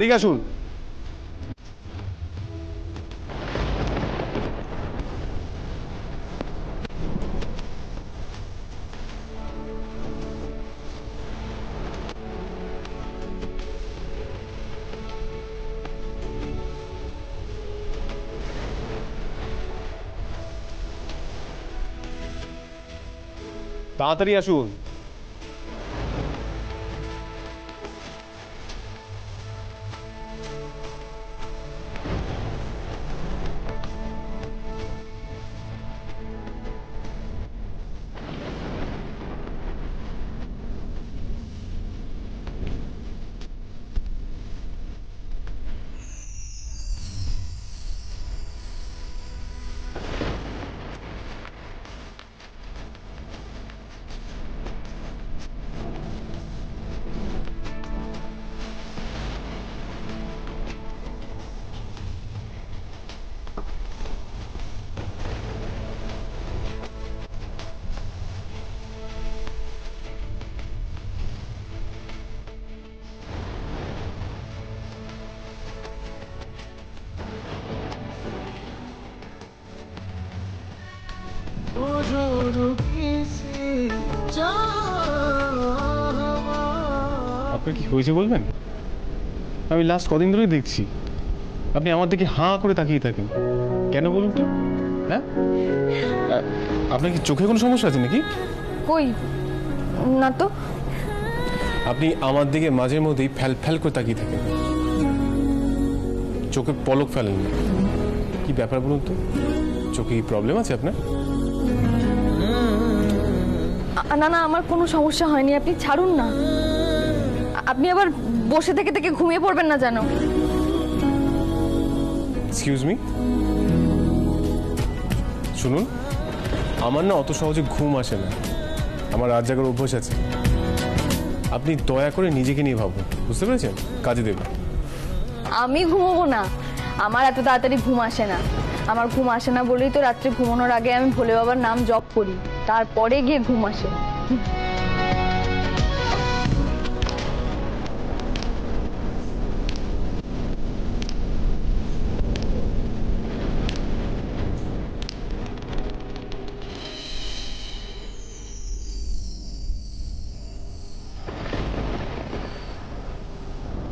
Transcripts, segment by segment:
ঠিক আসুন। তাড়াতাড়ি আসুন। আপনার কি হয়েছে বলবেন? আমি লাস্ট কদিন ধরেই দেখছি আপনি আমার দিকে হাঁ করে তাকিয়ে থাকেন। কেন বলুন তো? হ্যাঁ, আপনার কি চোখে কোনো সমস্যা আছে নাকি? কই না তো। আপনি আমার দিকে মাঝে মধ্যেই ফ্যাল ফ্যাল করে তাকিয়ে থাকেন, চোখে পলক ফেলেন না। কি ব্যাপার বলুন তো? চোখে কি প্রবলেম আছে আপনার? না না, আমার কোনো সমস্যা হয়নি, আপনি ছাড়ুন না। আপনি আবার বসে থেকে থেকে ঘুমিয়ে পড়বেন না যেন। এক্সকিউজ মি, শুনুন, আমার না অত সহজে ঘুম আসে না, আমার রাত জাগার অভ্যাস আছে। আপনি দয়া করে নিজেকে নিয়ে ভাবুন, বুঝতে পেরেছেন? কাজে দেবেন। আমি ঘুমোবো না, আমার এত তাড়াতাড়ি ঘুম আসে না। আমার ঘুম আসে না বলেই তো রাত্রে ঘুমানোর আগে আমি ভোলে বাবার নাম জপ করি, তারপরে গিয়ে ঘুম আসে।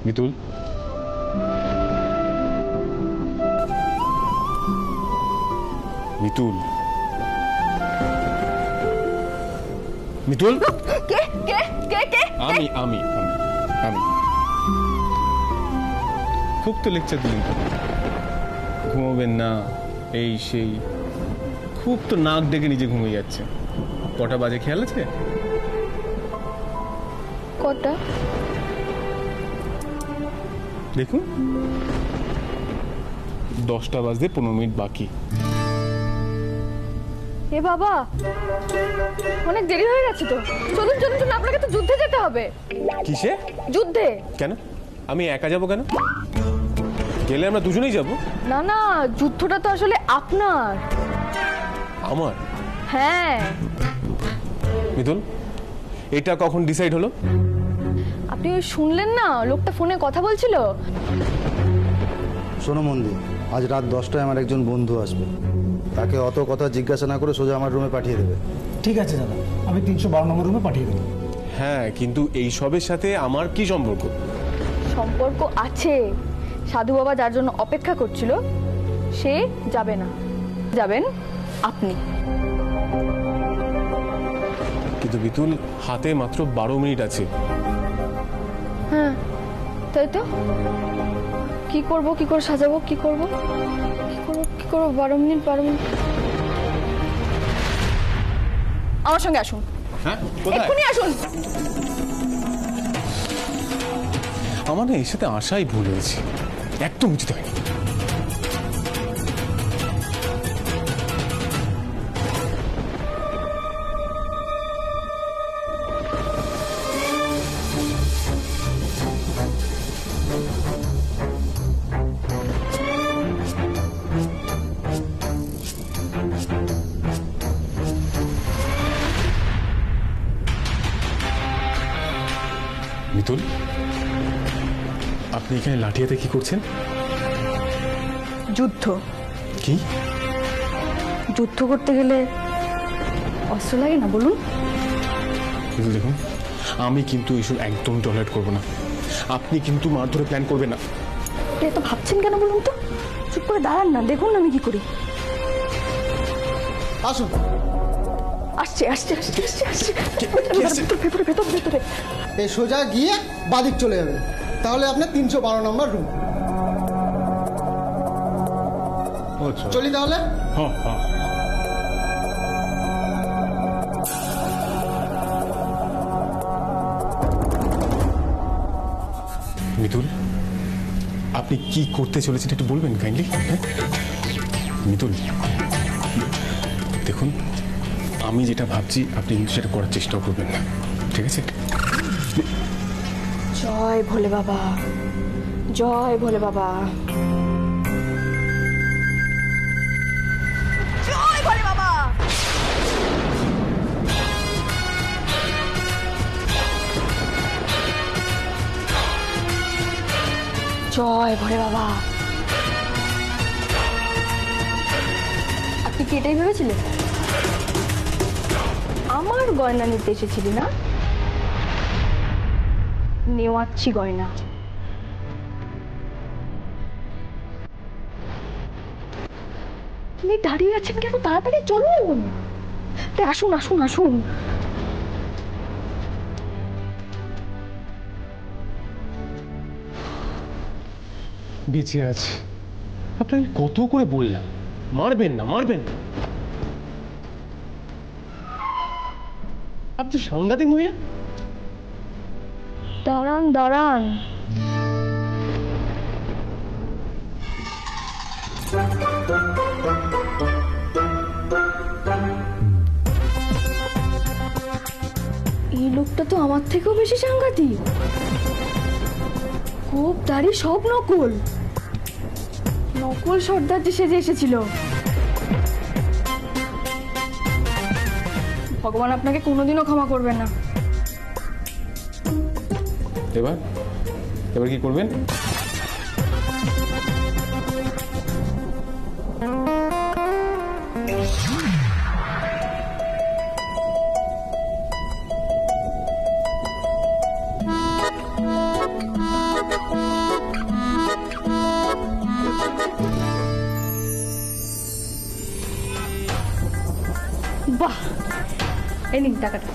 মিতুল, মিতুল, মিতুল। কে কে কে কে? আমি আমি আমি আমি খুব তো লেকচার দিলেন, ঘুমোবেন না এই সেই, খুব তো নাক ডেকে নিজে ঘুমিয়ে যাচ্ছে। কটা বাজে খেয়াল আছে? কটা? দেখুন, 10টা বাজতে 15 মিনিট বাকি। এ বাবা, অনেক দেরি হয়ে গেছে তো। চলুন চলুন চলুন, আপনাকে তো যুদ্ধে যেতে হবে। কিসে? যুদ্ধে। কেন? আমি একা যাব কেন? গেলে আমরা দুজনেই যাব। না না, যুদ্ধটা তো আসলে আপনার। আমার? হ্যাঁ। মিতুল, এটা কখন ডিসাইড হলো? আপনি ওই শুনলেন না, লোকটা ফোনে কথা বলছিল। শোনো মন্দি, আজ রাত 10টায় আমার একজন বন্ধু আসবে। তাকে অত কথা জিজ্ঞাসা না করে সোজা আমার রুমে পাঠিয়ে দেবে। ঠিক আছে দাদা, আমি 312 নম্বর রুমে পাঠিয়ে দেবো। হ্যাঁ, কিন্তু এই সবের সাথে আমার কি সম্পর্ক? সম্পর্ক আছে। সাধু বাবা যার জন্য অপেক্ষা করছিল সে যাবে না, যাবেন আপনি। কিন্তু মিতুল, হাতে মাত্র 12 মিনিট আছে। হ্যাঁ, তাই তো। কি করব, কি করে সাজাবো, কি করব, কি করব? 12 মিনিট। আমার সঙ্গে আসুন। হ্যাঁ, কোথায়? এক্ষুনি আসুন। আমার না এর সাথে আশাই ভুল হয়েছে, একদম উচিত হয়নি। মিতুল, আপনি আপনি এখানে লাঠি হাতে কি করছেন? যুদ্ধ। কি? যুদ্ধ করতে গেলে অস্ত্র লাগে না বলুন? কিন্তু দেখুন, আমি কিন্তু এইসব একদম টলারেট করবো না। আপনি কিন্তু মারধরে প্ল্যান করবেন না। আপনি এত ভাবছেন কেন বলুন তো? চুপ করে দাঁড়ান না, দেখুন আমি কি করি। আসুন। আসছে আসছে আসছে আসছে আসছে ভেতরে ভেতরে ভেতরে। এই সোজা গিয়ে বাদিক চলে যাবে, তাহলে আপনার 312 নম্বর রুম। চলি তাহলে। হ্যাঁ হ্যাঁ। মিতুল, আপনি কি করতে চলেছেন একটু বলবেন কাইন্ডলি? হ্যাঁ মিতুল, দেখুন আমি যেটা ভাবছি আপনি কিন্তু সেটা করার চেষ্টাও করবেন না, ঠিক আছে? জয় ভোলে বাবা, জয় ভোলে বাবা, জয় ভোলে বাবা। জয় ভোলে বাবা। আপনি কি এটাই ভেবেছিলেন? আমার গয়না নিতে এসেছিলি না? নেওয়াচ্ছি গয়না। আপনি দাঁড়িয়ে আছেন কেন? তাড়াতাড়ি চলুন। আসুন আসুন আসুন। বেঁচে আছে। আপনাকে কত করে বললাম মারবেন না মারবেন না। আপনি সাংঘাতিক হয়ে। দাঁড়ান দাঁড়ান। এই লোকটা তো আমার থেকেও বেশি সাংঘাতিক। খুব দাড়ি, সব নকল। নকল সর্দার যে সেজে এসেছিল। ভগবান আপনাকে কোনোদিনও ক্ষমা করবেন না। এবার এবার কি করবেন? বাহ, এই নিন টাকাটা।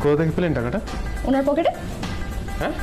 কোথা থেকে পেলেন টাকাটা? ওনার পকেটে। হ্যাঁ